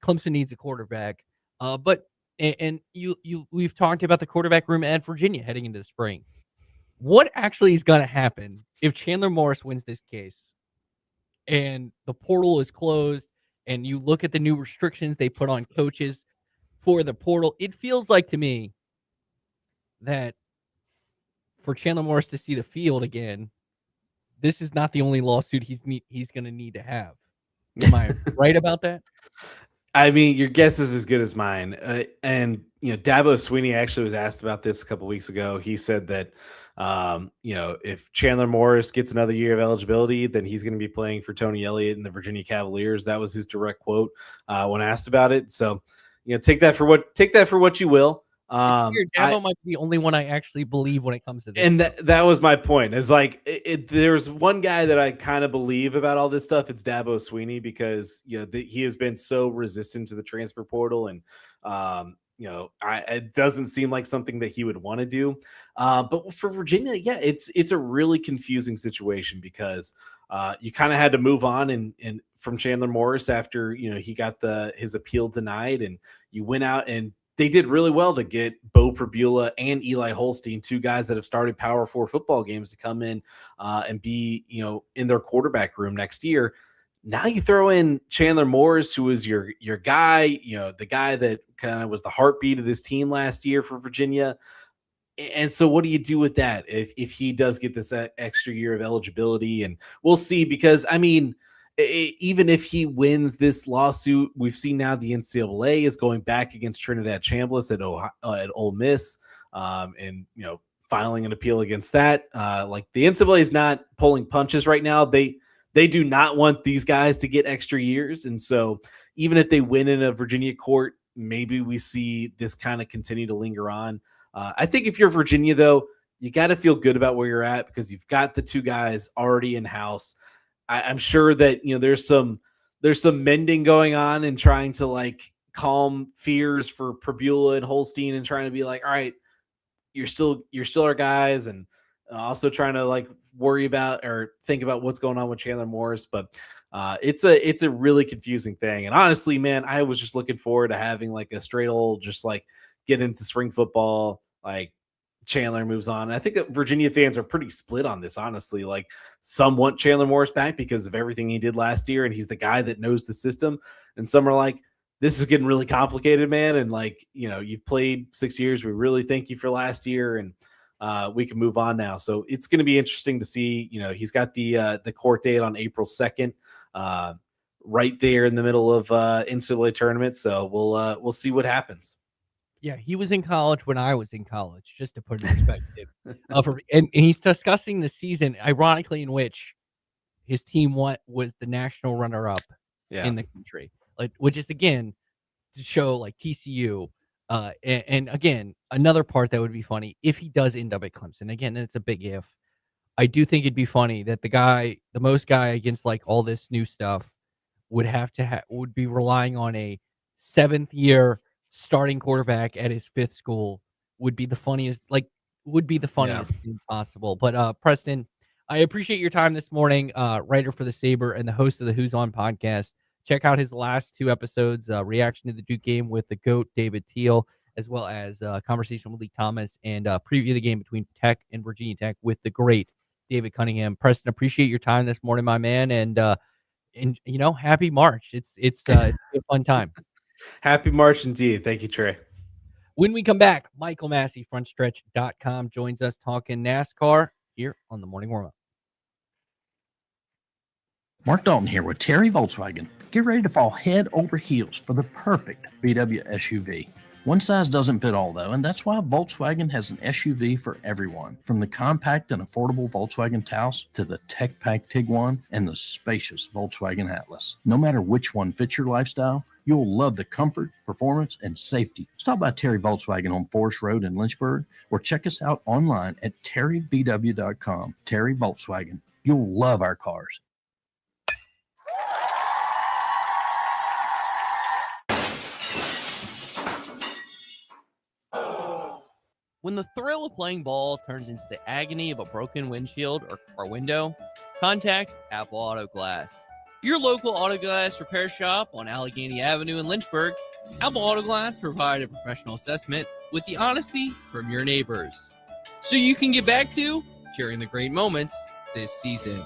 Clemson needs a quarterback. But we've talked about the quarterback room at Virginia heading into the spring. What actually is going to happen if Chandler Morris wins this case and the portal is closed, and you look at the new restrictions they put on coaches for the portal? It feels like to me that for Chandler Morris to see the field again, this is not the only lawsuit he's going to need to have. Am I right about that? I mean, your guess is as good as mine. And Dabo Swinney actually was asked about this a couple weeks ago. He said that if Chandler Morris gets another year of eligibility, then he's going to be playing for Tony Elliott and the Virginia Cavaliers. That was his direct quote when asked about it. So, take that for what you will. Dabo might be the only one I actually believe when it comes to this. And that was my point. It's like there's one guy that I kind of believe about all this stuff. It's Dabo Swinney, because he has been so resistant to the transfer portal, and it doesn't seem like something that he would want to do. But for Virginia, yeah, it's a really confusing situation because you kind of had to move on and from Chandler Morris after he got his appeal denied, and you went out and they did really well to get Bo Pribula and Eli Holstein, two guys that have started Power 4 football games, to come in and be in their quarterback room next year. Now you throw in Chandler Morris, who was your guy, the guy that kind of was the heartbeat of this team last year for Virginia. And so what do you do with that if he does get this extra year of eligibility? And we'll see, because, I mean, even if he wins this lawsuit, we've seen now the NCAA is going back against Trinidad Chambliss at Ole Miss, and filing an appeal against that. Like, the NCAA is not pulling punches right now. They do not want these guys to get extra years, and so even if they win in a Virginia court, maybe we see this kind of continue to linger on. I think if you're Virginia, though, you got to feel good about where you're at because you've got the two guys already in house. I'm sure that there's some mending going on and trying to like calm fears for Pribula and Holstein and trying to be like, all right, you're still our guys, and also trying to like worry about or think about what's going on with Chandler Morris. But it's a really confusing thing. And honestly, man, I was just looking forward to having like a straight old just like get into spring football, like Chandler moves on. And I think that Virginia fans are pretty split on this, honestly. Like, some want Chandler Morris back because of everything he did last year, and he's the guy that knows the system. And some are like, this is getting really complicated, man. And like, you've played 6 years. We really thank you for last year, and we can move on now. So it's going to be interesting to see. He's got the court date on April 2nd, right there in the middle of NCAA tournament. So we'll see what happens. Yeah, he was in college when I was in college, just to put it in perspective. And he's discussing the season, ironically, in which his team was the national runner-up in the country, like, which is, again, to show like TCU. And again, another part that would be funny if he does end up at Clemson. Again, and it's a big if. I do think it'd be funny that the most guy against like all this new stuff would be relying on a 7th year starting quarterback at his 5th school. Would be the funniest thing possible. But Preston, I appreciate your time this morning, writer for the Saber and the host of the Who's On podcast. Check out his last 2 episodes, reaction to the Duke game with the GOAT David Teal, as well as conversation with Lee Thomas, and preview the game between Tech and Virginia Tech with the great David Cunningham. Preston, appreciate your time this morning, my man, and happy March. It's a fun time. Happy March indeed. Thank you, Trey. When we come back, Michael Massey, frontstretch.com, joins us talking NASCAR here on the Morning Warm-Up. Mark Dalton here with Terry Volkswagen. Get ready to fall head over heels for the perfect VW SUV. One size doesn't fit all, though, and that's why Volkswagen has an SUV for everyone. From the compact and affordable Volkswagen Taos to the tech-packed Tiguan and the spacious Volkswagen Atlas. No matter which one fits your lifestyle, you'll love the comfort, performance, and safety. Stop by Terry Volkswagen on Forest Road in Lynchburg, or check us out online at terryvw.com. Terry Volkswagen. You'll love our cars. When the thrill of playing ball turns into the agony of a broken windshield or car window, contact Apple Auto Glass. Your local auto glass repair shop on Allegheny Avenue in Lynchburg, Apple Auto Glass provide a professional assessment with the honesty from your neighbors, so you can get back to sharing the great moments this season.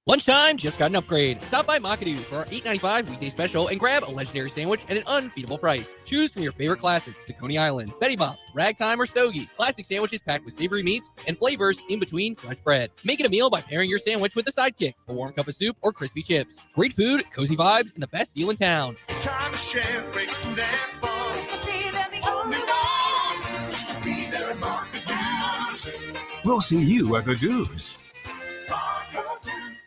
Lunchtime just got an upgrade. Stop by Makadu for our $8.95 weekday special and grab a legendary sandwich at an unbeatable price. Choose from your favorite classics, the Coney Island, Betty Bop, Ragtime, or Stogie. Classic sandwiches packed with savory meats and flavors in between fresh bread. Make it a meal by pairing your sandwich with a sidekick, a warm cup of soup, or crispy chips. Great food, cozy vibes, and the best deal in town. It's time to share great food and fun. Just to be there, the only one. Just to be there at Market Dues. We'll see you at the dues.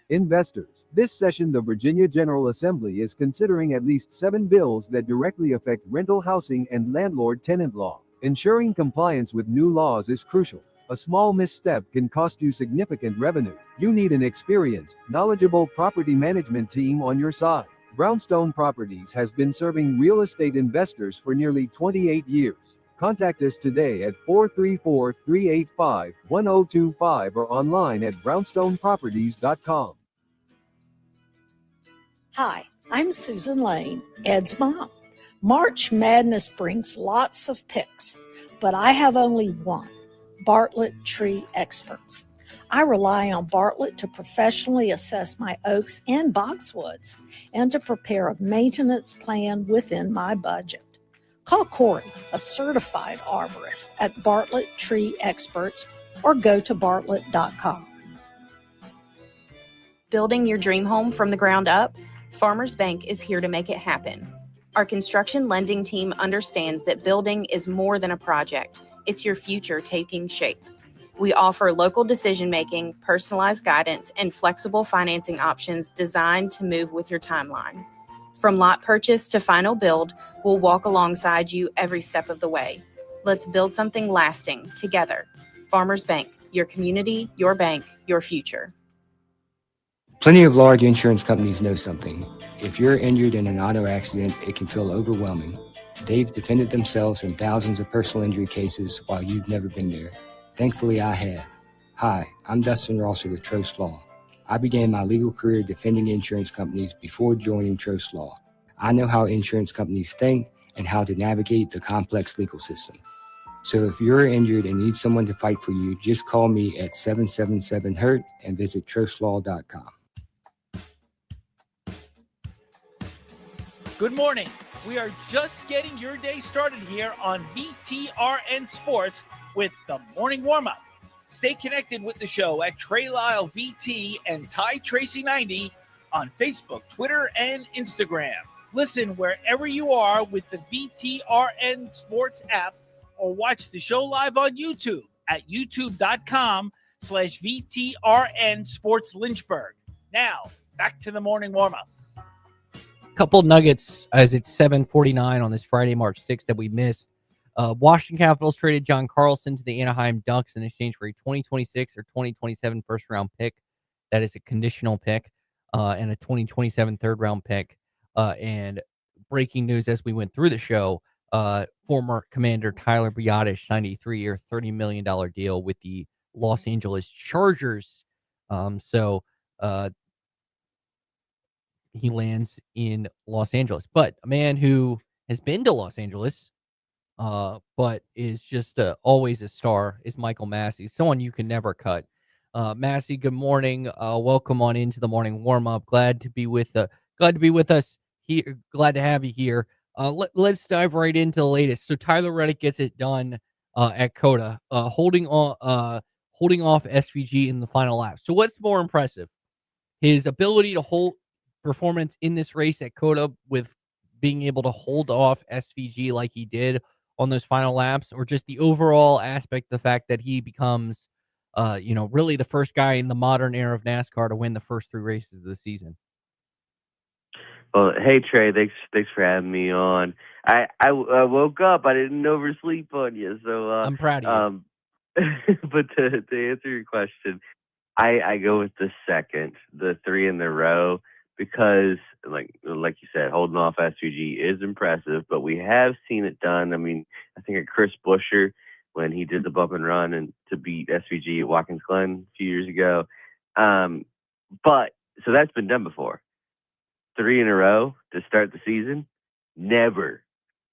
Investors, this session the Virginia General Assembly is considering at least 7 bills that directly affect rental housing and landlord-tenant law. Ensuring compliance with new laws is crucial. A small misstep can cost you significant revenue. You need an experienced, knowledgeable property management team on your side. Brownstone Properties has been serving real estate investors for nearly 28 years. Contact us today at 434-385-1025 or online at brownstoneproperties.com. Hi, I'm Susan Lane, Ed's mom. March Madness brings lots of picks, but I have only one, Bartlett Tree Experts. I rely on Bartlett to professionally assess my oaks and boxwoods and to prepare a maintenance plan within my budget. Call Corey, a certified arborist, at Bartlett Tree Experts or go to bartlett.com. Building your dream home from the ground up? Farmers Bank is here to make it happen. Our construction lending team understands that building is more than a project. It's your future taking shape. We offer local decision-making, personalized guidance, and flexible financing options designed to move with your timeline. From lot purchase to final build, we'll walk alongside you every step of the way. Let's build something lasting together. Farmers Bank, your community, your bank, your future. Plenty of large insurance companies know something. If you're injured in an auto accident, it can feel overwhelming. They've defended themselves in thousands of personal injury cases while you've never been there. Thankfully, I have. Hi, I'm Dustin Rosser with Trost Law. I began my legal career defending insurance companies before joining Trost Law. I know how insurance companies think and how to navigate the complex legal system. So if you're injured and need someone to fight for you, just call me at 777-HURT and visit trostlaw.com. Good morning. We are just getting your day started here on VTRN Sports with the morning warm-up. Stay connected with the show at Trey Lyle VT and Ty Tracy 90 on Facebook, Twitter, and Instagram. Listen wherever you are with the VTRN Sports app or watch the show live on YouTube at youtube.com/VTRN Sports Lynchburg. Now, back to the morning warm-up. Couple nuggets as it's 7:49 on this Friday, March 6th that we missed. Washington Capitals traded John Carlson to the Anaheim Ducks in exchange for a 2026 or 2027 first-round pick. That is a conditional pick, and a 2027 third-round pick. And breaking news as we went through the show, former Commander Tyler Biadasz signed a 3-year, $30 million deal with the Los Angeles Chargers. He lands in Los Angeles. But a man who has been to Los Angeles, but is just always a star, is Michael Massey, someone you can never cut. Massey, good morning. Welcome on into the morning warm up. Glad to be with us here. Glad to have you here. Let's dive right into the latest. So Tyler Reddick gets it done at Coda, holding off SVG in the final lap. So what's more impressive? His ability to hold performance in this race at Coda with being able to hold off SVG like he did on those final laps, or just the overall aspect, the fact that he becomes, really the first guy in the modern era of NASCAR to win the first 3 races of the season. Well, hey Trey, thanks for having me on. I woke up, I didn't oversleep on you, so I'm proud of you. But to answer your question, I go with the 3 in the row. Because, like you said, holding off SVG is impressive, but we have seen it done. I mean, I think at Chris Buescher, when he did the bump and run and to beat SVG at Watkins Glen a few years ago. But so that's been done before. 3 in a row to start the season, never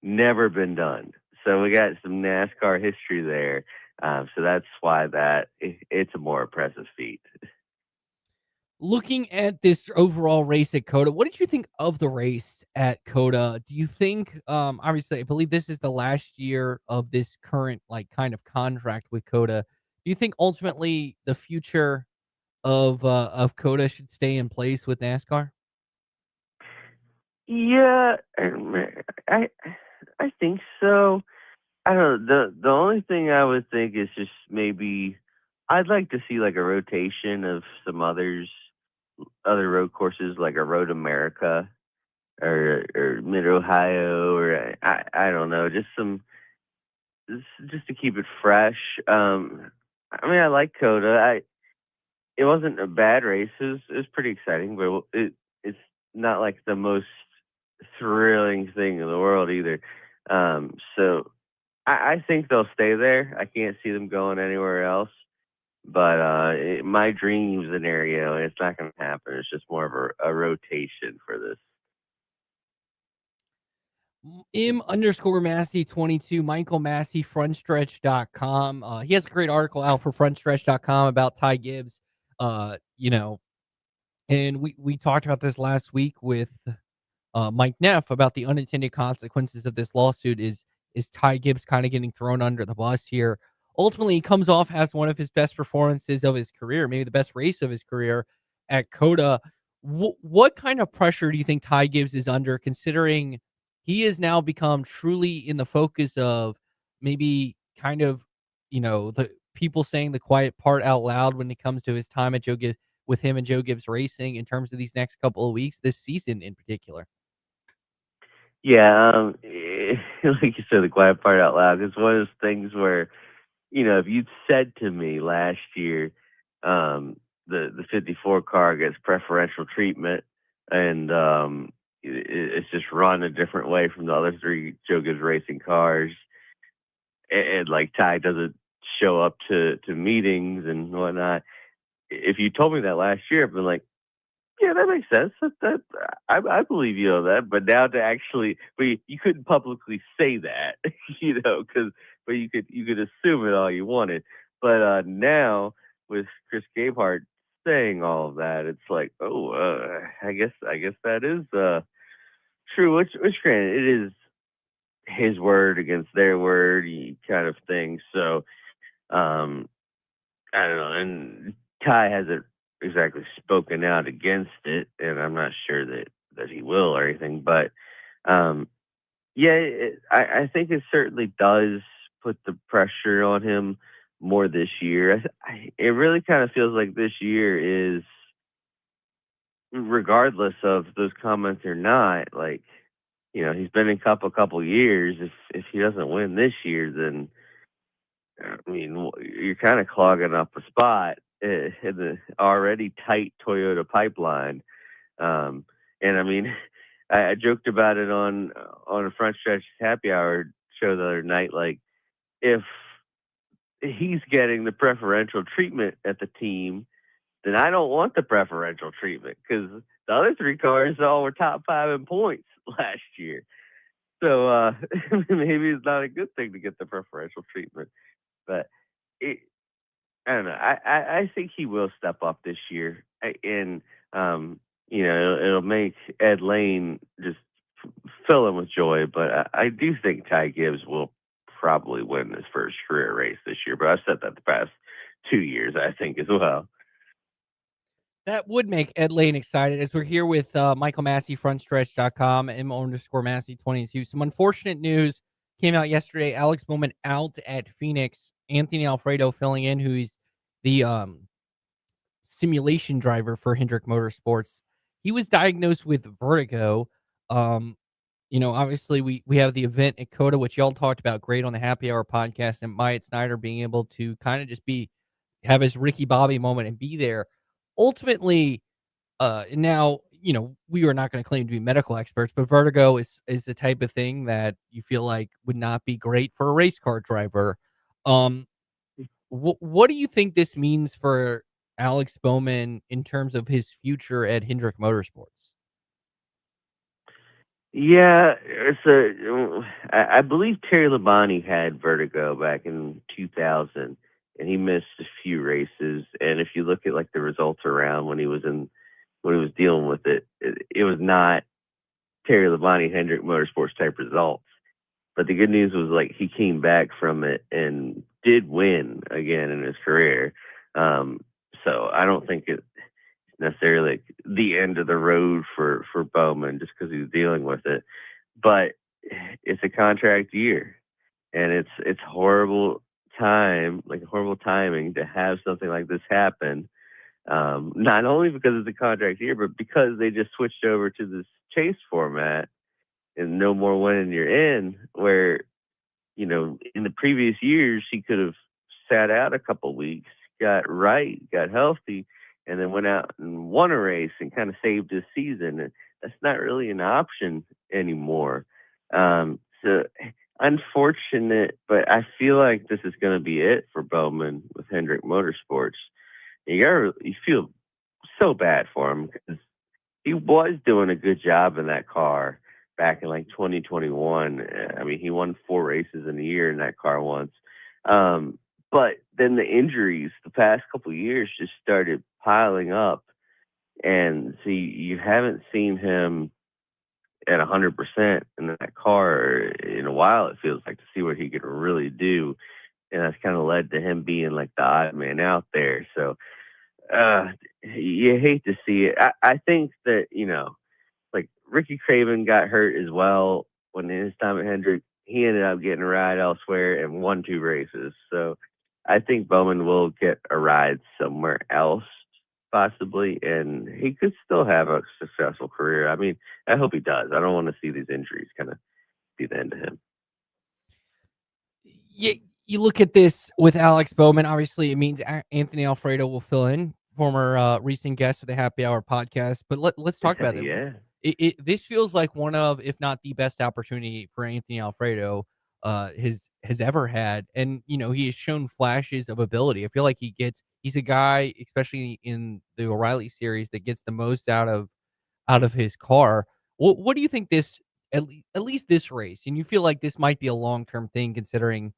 been done. So we got some NASCAR history there. So that's why it's a more impressive feat. Looking at this overall race at Coda, what did you think of the race at Coda? Do you think, obviously, I believe this is the last year of this current, kind of contract with Coda. Do you think ultimately the future of Coda should stay in place with NASCAR? Yeah, I think so. I don't know. The only thing I would think is just maybe I'd like to see like a rotation of some other road courses, like a Road America or Mid Ohio, or I don't know, just to keep it fresh. I mean, I like Coda. It wasn't a bad race. It was pretty exciting, but it's not like the most thrilling thing in the world either. So I think they'll stay there. I can't see them going anywhere else. But my dream scenario, it's not going to happen. It's just more of a rotation for this. M_Massey22, Michael Massey, frontstretch.com. He has a great article out for frontstretch.com about Ty Gibbs. And we talked about this last week with Mike Neff about the unintended consequences of this lawsuit. Is Ty Gibbs kind of getting thrown under the bus here? Ultimately, he comes off as one of his best performances of his career, maybe the best race of his career at COTA. What kind of pressure do you think Ty Gibbs is under, considering he has now become truly in the focus of maybe kind of, the people saying the quiet part out loud when it comes to his time at with him and Joe Gibbs Racing in terms of these next couple of weeks, this season in particular? Yeah, like you said, the quiet part out loud. It's one of those things where, if you'd said to me last year, the 54 car gets preferential treatment, and it's just run a different way from the other three Joe Gibbs Racing cars, and like Ty doesn't show up to meetings and whatnot. If you told me that last year, I'd been like, yeah, that makes sense. I believe you on that. But now to actually, but you couldn't publicly say that, but you could assume it all you wanted. But now with Chris Gabehart saying all of that, it's like, I guess that is true. Which granted, it is his word against their word kind of thing. So I don't know. And Ty hasn't exactly spoken out against it, and I'm not sure that he will or anything. But I think it certainly does put the pressure on him more this year. It really kind of feels like this year is, regardless of those comments or not, like, he's been in Cup a couple years. If he doesn't win this year, then I mean, you're kind of clogging up a spot in the already tight Toyota pipeline. And I mean, I joked about it on a Front Stretch Happy Hour show the other night. Like, if he's getting the preferential treatment at the team, then I don't want the preferential treatment, because the other three cars all were top 5 in points last year. So maybe it's not a good thing to get the preferential treatment. But I don't know. I think he will step up this year, and it'll make Ed Lane just fill him with joy. But I do think Ty Gibbs will probably win his first career race this year. But I've said that the past 2 years, I think, as well. That would make Ed Lane excited, as we're here with Michael Massey, frontstretch.com, M_Massey22. Some unfortunate news came out yesterday. Alex Bowman out at Phoenix. Anthony Alfredo filling in, who's the simulation driver for Hendrick Motorsports. He was diagnosed with vertigo. Obviously we have the event at COTA, which y'all talked about great on the Happy Hour podcast, and Myatt Snyder being able to kind of just have his Ricky Bobby moment and be there. Ultimately, now, we are not going to claim to be medical experts, but vertigo is the type of thing that you feel like would not be great for a race car driver. What do you think this means for Alex Bowman in terms of his future at Hendrick Motorsports? Yeah, I believe Terry Labonte had vertigo back in 2000, and he missed a few races. And if you look at like the results around when he was dealing with it, it was not Terry Labonte Hendrick Motorsports type results. But the good news was, like, he came back from it and did win again in his career. So I don't think it's necessarily like the end of the road for Bowman just because he's dealing with it. But it's a contract year, and it's horrible timing to have something like this happen. Not only because it's a contract year, but because they just switched over to this chase format and no more winning you're in, where, in the previous years, he could have sat out a couple weeks, got healthy, and then went out and won a race and kind of saved his season. And that's not really an option anymore. So unfortunate, but I feel like this is going to be it for Bowman with Hendrick Motorsports. You feel so bad for him because he was doing a good job in that car back in like 2021. I mean, he won 4 races in a year in that car once. But then the injuries the past couple of years just started piling up. And so you haven't seen him at 100% in that car in a while, it feels like, to see what he could really do. And that's kind of led to him being like the odd man out there. So you hate to see it. I think that, like Ricky Craven got hurt as well when his time at Hendrick. He ended up getting a ride elsewhere and won 2 races. So I think Bowman will get a ride somewhere else, possibly, and he could still have a successful career. I mean, I hope he does. I don't want to see these injuries kind of be the end of him. You look at this with Alex Bowman. Obviously, it means Anthony Alfredo will fill in, former recent guest for the Happy Hour podcast. But let's talk about it. Yeah. This feels like one of, if not the best opportunity for Anthony Alfredo has ever had. And, he has shown flashes of ability. I feel like he's a guy, especially in the O'Reilly series, that gets the most out of his car. What do you think at least this race, and you feel like this might be a long-term thing considering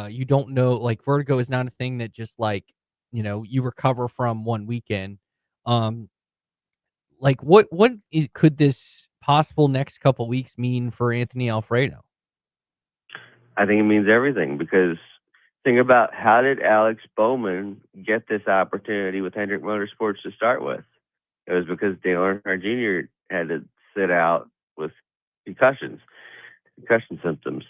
you don't know, like vertigo is not a thing that just like, you recover from one weekend. Like could this possible next couple weeks mean for Anthony Alfredo? I think it means everything because think about, how did Alex Bowman get this opportunity with Hendrick Motorsports to start with? It was because Dale Earnhardt Jr. had to sit out with concussion symptoms.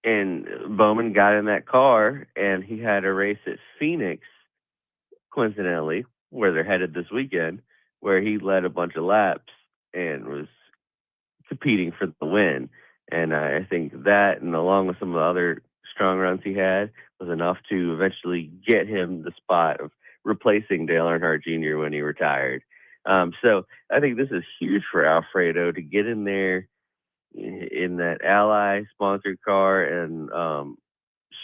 And Bowman got in that car and he had a race at Phoenix, coincidentally, where they're headed this weekend, where he led a bunch of laps and was competing for the win. And I think that, and along with some of the other strong runs he had, was enough to eventually get him the spot of replacing Dale Earnhardt Jr. when he retired. So I think this is huge for Alfredo to get in there in that Ally sponsored car and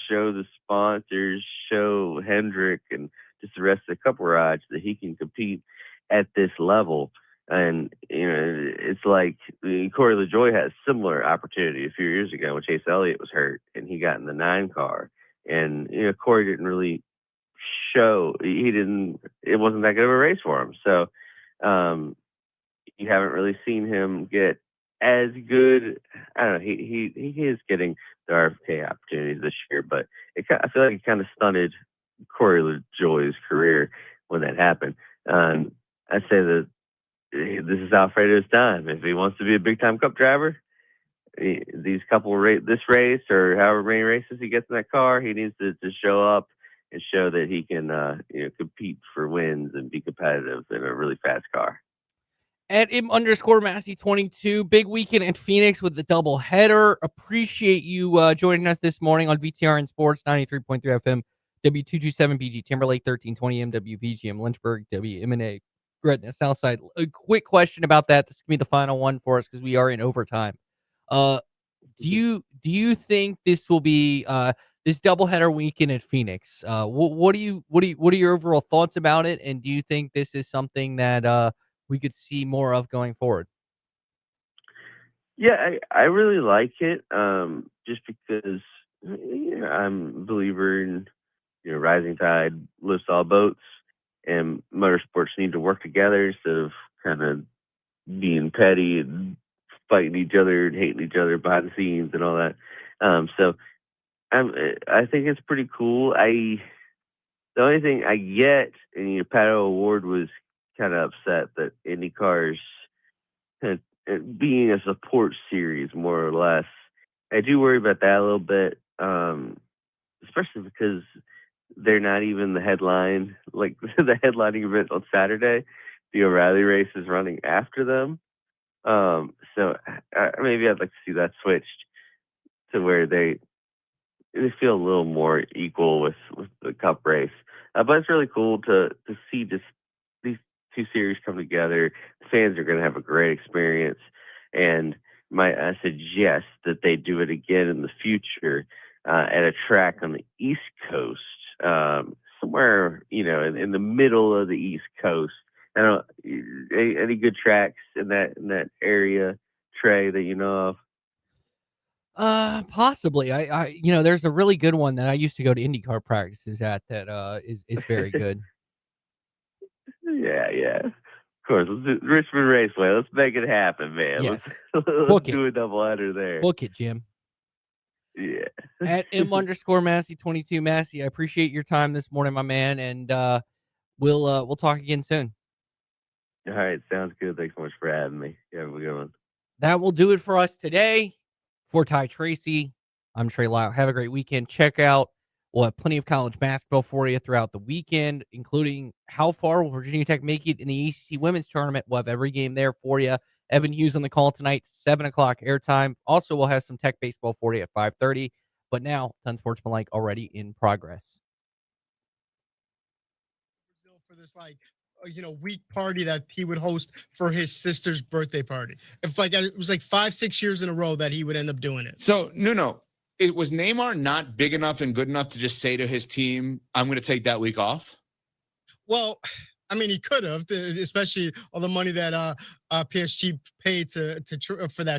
show the sponsors, show Hendrick and just the rest of the couple rides that he can compete at this level. And, it's like Corey LaJoie had a similar opportunity a few years ago when Chase Elliott was hurt and he got in the 9 car. And, Corey didn't really show, it wasn't that good of a race for him. So you haven't really seen him get as good. I don't know. He is getting the RFK opportunities this year, but I feel like it kind of stunted Corey LaJoie's career when that happened. I say that this is Alfredo's time. If he wants to be a big time Cup driver, this race or however many races he gets in that car, he needs to show up and show that he can compete for wins and be competitive in a really fast car. At _Massey22, big weekend in Phoenix with the double header. Appreciate you joining us this morning on VTRN Sports 93.3 FM, W227BG, Timberlake 1320 MWVGM, Lynchburg, WMNA, Gretna, Southside. A quick question about that. This could be the final one for us because we are in overtime. Do you think this will be this doubleheader weekend at Phoenix? What are your overall thoughts about it? And do you think this is something that we could see more of going forward? Yeah, I really like it. Just because I'm a believer in rising tide lifts all boats, and motorsports need to work together instead of kind of being petty and fighting each other and hating each other behind the scenes and all that. So I think it's pretty cool. The only thing I get, and Pato O'Ward was kind of upset that IndyCar's kind of being a support series, more or less. I do worry about that a little bit, especially because they're not even the headline, like the headlining event on Saturday. The O'Reilly race is running after them. So maybe I'd like to see that switched to where they feel a little more equal with the Cup race. But it's really cool to see just these two series come together. Fans are going to have a great experience, and I suggest that they do it again in the future at a track on the East Coast, somewhere in the middle of the East Coast. I don't any good tracks in that area, Trey, that you know of? Possibly. I there's a really good one that I used to go to IndyCar practices at that is very good. Yeah. Of course, let's do Richmond Raceway. Let's make it happen, man. Yes. Let's Book it. do a doubleheader there. Book it, Jim. Yeah. At M_Massey22 Massey. I appreciate your time this morning, my man, and we'll talk again soon. All right, sounds good. Thanks so much for having me. You have a good one. That will do it for us today. For Ty Tracy, I'm Trey Lyle. Have a great weekend. Check out, we'll have plenty of college basketball for you throughout the weekend, including how far will Virginia Tech make it in the ACC women's tournament. We'll have every game there for you. Evan Hughes on the call tonight, 7 o'clock airtime. Also, we'll have some Tech baseball for you at 5:30. But now, Ton Sportsmanlike already in progress. For this week party that he would host for his sister's birthday party. If it was 5-6 years in a row that he would end up doing it. So no, it was Neymar not big enough and good enough to just say to his team, "I'm going to take that week off." Well, I mean, he could have, especially all the money that PSG paid for that